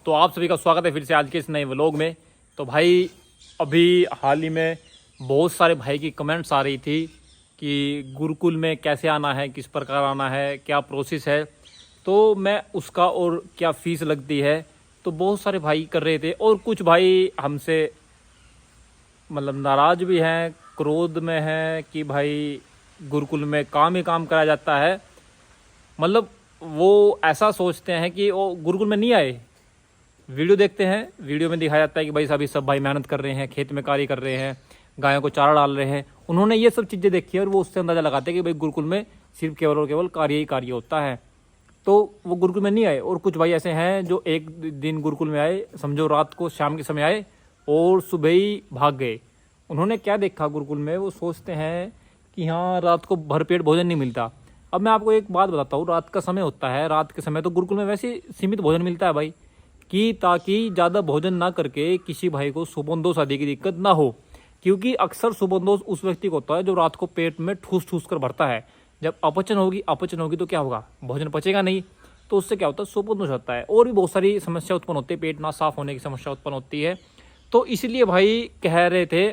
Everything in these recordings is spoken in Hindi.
तो आप सभी का स्वागत है फिर से आज के इस नए व्लॉग में। तो भाई अभी हाल ही में बहुत सारे भाई की कमेंट्स आ रही थी कि गुरुकुल में कैसे आना है, किस प्रकार आना है, क्या प्रोसेस है, तो मैं उसका और क्या फ़ीस लगती है, तो बहुत सारे भाई कर रहे थे। और कुछ भाई हमसे मतलब नाराज़ भी हैं, क्रोध में हैं कि भाई गुरुकुल में काम ही काम कराया जाता है। मतलब वो ऐसा सोचते हैं कि वो गुरुकुल में नहीं आए, वीडियो देखते हैं, वीडियो में दिखाया जाता है कि भाई सभी सब भाई मेहनत कर रहे हैं, खेत में कार्य कर रहे हैं, गायों को चारा डाल रहे हैं। उन्होंने ये सब चीज़ें देखी है और वो उससे अंदाज़ा लगाते हैं कि भाई गुरुकुल में सिर्फ केवल और केवल कार्य ही कार्य होता है, तो वो गुरुकुल में नहीं आए। और कुछ भाई ऐसे हैं जो एक दिन गुरुकुल में आए, समझो रात को शाम के समय आए और सुबह ही भाग गए। उन्होंने क्या देखा गुरुकुल में, वो सोचते हैं कि हाँ रात को भरपेट भोजन नहीं मिलता। अब मैं आपको एक बात बताता हूँ, रात का समय होता है, रात के समय तो गुरुकुल में वैसे ही सीमित भोजन मिलता है भाई, कि ताकि ज़्यादा भोजन ना करके किसी भाई को सुबंदोष आदि की दिक्कत ना हो। क्योंकि अक्सर सुबंदोष उस व्यक्ति को होता है जो रात को पेट में ठूस ठूस कर भरता है। जब अपचन होगी तो क्या होगा, भोजन पचेगा नहीं, तो उससे क्या होता है, सुबंदोष होता है। और भी बहुत सारी समस्या उत्पन्न होती है, पेट ना साफ होने की समस्या उत्पन्न होती है। तो इसलिए भाई कह रहे थे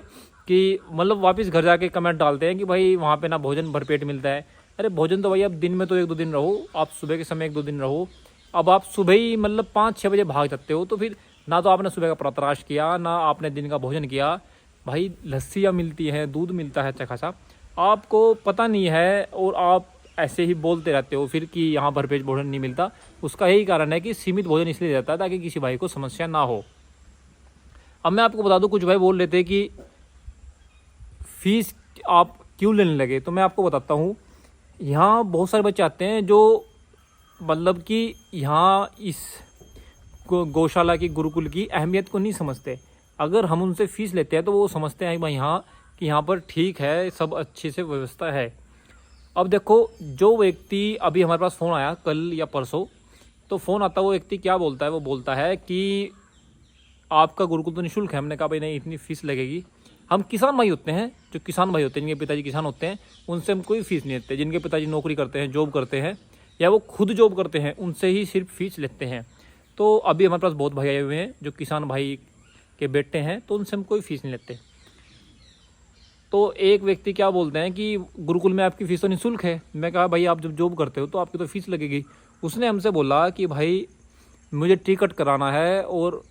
कि मतलब वापस घर जाके कमेंट डालते हैं कि भाई वहाँ पे ना भोजन भरपेट मिलता है। अरे भोजन तो भाई आप दिन में तो 1-2 दिन रहो, आप सुबह के समय 1-2 दिन रहो। अब आप सुबह ही मतलब 5-6 बजे भाग जाते हो, तो फिर ना तो आपने सुबह का प्रातराश किया, ना आपने दिन का भोजन किया। भाई लस्सियाँ मिलती हैं, दूध मिलता है अच्छा खासा, आपको पता नहीं है और आप ऐसे ही बोलते रहते हो फिर कि यहाँ भरपेट भोजन नहीं मिलता। उसका यही कारण है कि सीमित भोजन इसलिए रहता है ताकि किसी भाई को समस्या ना हो। अब मैं आपको बता दूँ, कुछ भाई बोल रहे थे कि फीस आप क्यों लेने लगे, तो मैं आपको बताता हूँ। यहाँ बहुत सारे बच्चे आते हैं जो मतलब कि यहाँ इस गौशाला की गुरुकुल की अहमियत को नहीं समझते। अगर हम उनसे फ़ीस लेते हैं तो वो समझते हैं भाई यहाँ कि यहाँ पर ठीक है, सब अच्छे से व्यवस्था है। अब देखो, जो व्यक्ति अभी हमारे पास फ़ोन आया कल या परसों, तो फ़ोन आता वो व्यक्ति क्या बोलता है, वो बोलता है कि आपका गुरुकुल तो निःशुल्क है। हमने कहा भाई नहीं, इतनी फ़ीस लगेगी। हम किसान भाई होते हैं, जो किसान भाई होते हैं, जिनके पिताजी किसान होते हैं, उनसे हम कोई फ़ीस नहीं लेते। जिनके पिताजी नौकरी करते हैं, जॉब करते हैं, या वो खुद जॉब करते हैं, उनसे ही सिर्फ फ़ीस लेते हैं। तो अभी हमारे पास बहुत भाई आए हुए हैं जो किसान भाई के बेटे हैं, तो उनसे हम कोई फ़ीस नहीं लेते। तो एक व्यक्ति क्या बोलते हैं कि गुरुकुल में आपकी फ़ीस तो निःशुल्क है। मैं कहा भाई आप जब जॉब करते हो तो आपकी तो फ़ीस लगेगी। उसने हमसे बोला कि भाई मुझे टिकट कराना है, और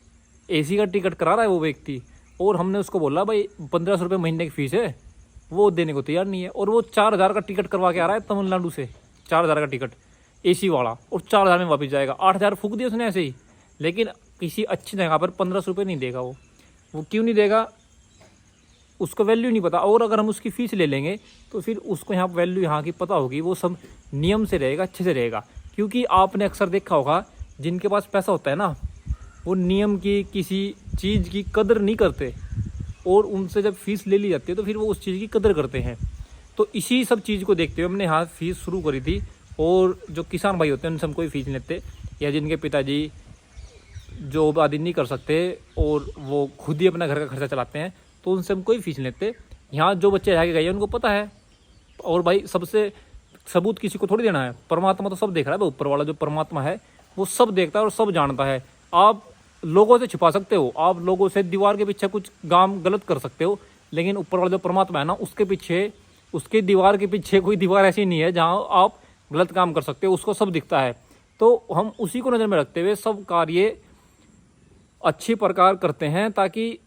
एसी का टिकट करा रहा है वो व्यक्ति, और हमने उसको बोला भाई 1500 रुपये महीने की फ़ीस है, वो देने को तैयार नहीं है। और वो 4000 का टिकट करवा के आ रहा है तमिलनाडु से, 4000 का टिकट एसी वाला, और 4000 में वापस जाएगा। 8000 फूक दिए उसने ऐसे ही। लेकिन किसी अच्छी जगह पर 1500 रुपये नहीं देगा। वो क्यों नहीं देगा, उसको वैल्यू नहीं पता। और अगर हम उसकी फ़ीस ले लेंगे तो फिर उसको यहाँ वैल्यू यहाँ की पता होगी, वो सब नियम से रहेगा, अच्छे से रहेगा। क्योंकि आपने अक्सर देखा होगा, जिनके पास पैसा होता है ना, वो नियम की, किसी चीज़ की कदर नहीं करते, और उनसे जब फ़ीस ले ली जाती है तो फिर वो उस चीज़ की कदर करते हैं। तो इसी सब चीज़ को देखते हुए हमने यहाँ फ़ीस शुरू करी थी। और जो किसान भाई होते हैं उनसे हम कोई फ़ीस नहीं लेते, या जिनके पिताजी जॉब आदि नहीं कर सकते और वो खुद ही अपना घर का खर्चा चलाते हैं, तो उनसे हम कोई फ़ीस नहीं लेते। यहाँ जो बच्चे रह के गए हैं उनको पता है। और भाई सबसे सबूत किसी को थोड़ी देना है, परमात्मा तो सब देख रहा है। ऊपर वाला जो परमात्मा है वो सब देखता है और सब जानता है। आप लोगों से छिपा सकते हो, आप लोगों से दीवार के पीछे कुछ काम गलत कर सकते हो, लेकिन ऊपर वाला जो परमात्मा है ना, उसके पीछे, उसके दीवार के पीछे कोई दीवार ऐसी नहीं है जहाँ आप गलत काम कर सकते हो, उसको सब दिखता है। तो हम उसी को नज़र में रखते हुए सब कार्य अच्छी प्रकार करते हैं, ताकि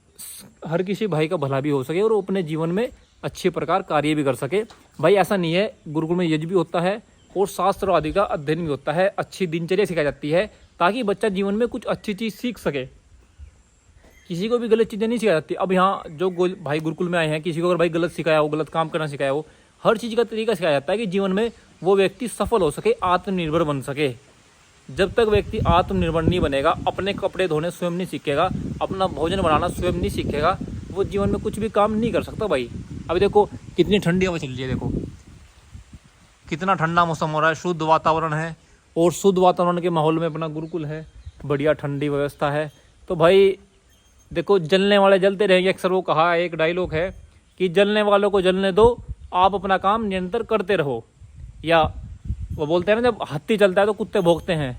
हर किसी भाई का भला भी हो सके और वो अपने जीवन में अच्छे प्रकार कार्य भी कर सके। भाई ऐसा नहीं है, गुरुकुल में यज्ञ भी होता है और शास्त्र आदि का अध्ययन भी होता है, अच्छी दिनचर्या सिखाई जाती है, ताकि बच्चा जीवन में कुछ अच्छी चीज़ सीख सके। किसी को भी गलत चीज़ें नहीं सिखाई जाती। अब यहाँ जो भाई गुरुकुल में आए हैं, किसी को अगर भाई गलत सिखाया हो, गलत काम करना सिखाया हो, हर चीज़ का तरीका सिखाया जाता है कि जीवन में वो व्यक्ति सफल हो सके, आत्मनिर्भर बन सके। जब तक व्यक्ति आत्मनिर्भर नहीं बनेगा, अपने कपड़े धोने स्वयं नहीं सीखेगा, अपना भोजन बनाना स्वयं नहीं सीखेगा, वो जीवन में कुछ भी काम नहीं कर सकता भाई। अभी देखो कितनी ठंडी हवा चल रही है, देखो कितना ठंडा मौसम हो रहा है, शुद्ध वातावरण है, और शुद्ध वातावरण के माहौल में अपना गुरुकुल है, बढ़िया ठंडी व्यवस्था है। तो भाई देखो, जलने वाले जलते रहेंगे, अक्सर वो कहा, एक डायलॉग है कि जलने वालों को जलने दो, आप अपना काम निरंतर करते रहो। या वो बोलते हैं ना, जब हाथी चलता है तो कुत्ते भौंकते हैं,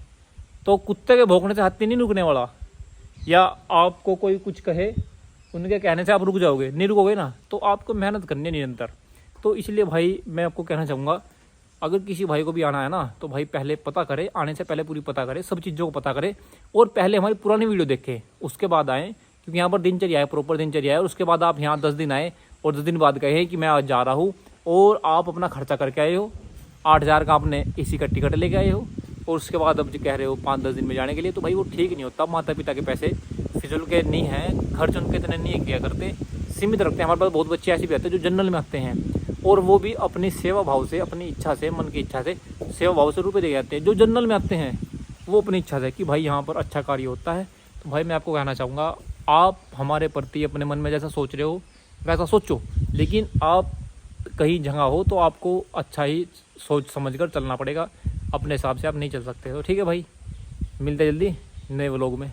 तो कुत्ते के भौंकने से हाथी नहीं रुकने वाला, या आपको कोई कुछ कहे, उनके कहने से आप रुक जाओगे, नहीं रुकोगे ना, तो आपको मेहनत करनी है निरंतर। तो इसलिए भाई मैं आपको कहना चाहूँगा, अगर किसी भाई को भी आना है ना तो भाई पहले पता करे, आने से पहले पूरी पता करे, सब चीज़ों को पता करे, और पहले हमारी पुरानी वीडियो देखें, उसके बाद आएँ, क्योंकि यहाँ पर दिनचर्या है, प्रॉपर दिनचर्या है। और उसके बाद आप यहाँ 10 दिन आए और 10 दिन बाद कहे कि मैं आज जा रहा हूँ, और आप अपना खर्चा करके आए हो, 8,000 का आपने AC का टिकट लेके आए हो, और उसके बाद अब जो कह रहे हो 5-10 दिन में जाने के लिए, तो भाई वो ठीक नहीं होता। माता पिता के पैसे फिजूल के नहीं हैं, खर्च उनके इतने नहीं किया करते, सीमित रखते हैं। हमारे पास बहुत बच्चे ऐसे भी आते हैं जो जनरल में आते हैं, और वो भी अपनी सेवा भाव से, अपनी इच्छा से, मन की इच्छा से, सेवा भाव से रुपये दे जाते हैं। जो जनरल में आते हैं वो अपनी इच्छा से कि भाई यहाँ पर अच्छा कार्य होता है। तो भाई मैं आपको कहना चाहूँगा, आप हमारे प्रति अपने मन में जैसा सोच रहे हो वैसा सोचो, लेकिन आप कहीं जगह हो तो आपको अच्छा ही सोच समझ कर चलना पड़ेगा, अपने हिसाब से आप नहीं चल सकते। तो ठीक है भाई, मिलते जल्दी नए व्लॉग में।